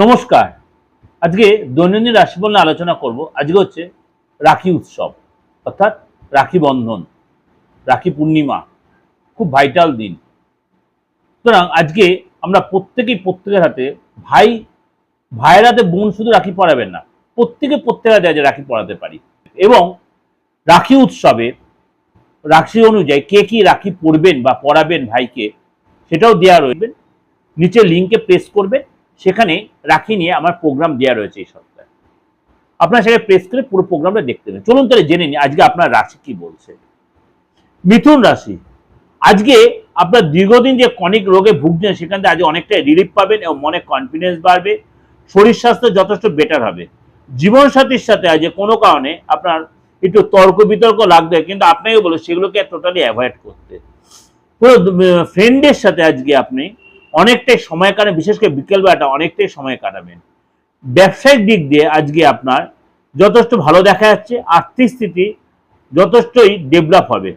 নমস্কার। আজকে দৈনন্দিন রাশিফল নিয়ে আলোচনা করব। আজকে হচ্ছে রাখি উৎসব, অর্থাৎ রাখি বন্ধন, রাখি পূর্ণিমা, খুব ভাইটাল দিন। সুতরাং আজকে আমরা প্রত্যেকের হাতে ভাইয়ের হাতে বোন শুধু রাখি পরাবেন না, প্রত্যেকের হাতে আজ রাখি পরাতে পারি। এবং রাখি উৎসবে রাশি অনুযায়ী কে কি রাখি পরবেন বা পরাবেন ভাইকে, সেটাও দেওয়া রয়েছে। নিচে লিঙ্কে প্রেস করবেন, সেখানে রাখি নিয়ে আমার প্রোগ্রাম দেওয়া রয়েছে এই সপ্তাহে। আপনারা সেখানে প্রেস করে পুরো প্রোগ্রামটা দেখতে পাবেন। চলুন তাহলে জেনে নিই আজকে আপনার রাশি কি বলছে। মিথুন রাশি, আজকে আপনার দীর্ঘদিন যে কনিক রোগে ভুগছেন সেখান থেকে আজ অনেকটাই রিলিফ পাবেন এবং মনে কনফিডেন্স বাড়বে, শরীর স্বাস্থ্য যথেষ্ট বেটার হবে। জীবনসাথীর সাথে আজ কোনো কারণে আপনার একটু তর্ক বিতর্ক লাগবে, কিন্তু আপনাকে বলো সেগুলোকে টোটালি অ্যাভয়েড করতে। পুরো ফ্রেন্ডের সাথে আজকে আপনি অনেকটাই সময় কাটাবেন, বিশেষ করে বিকেলবেলাটা অনেকটাই সময় কাটাবেন। ব্যবসায়িক দিক দিয়ে আজকে আপনার যথেষ্ট ভালো দেখা যাচ্ছে, আর্থিক স্থিতি যথেষ্টই ডেভেলপ হবে।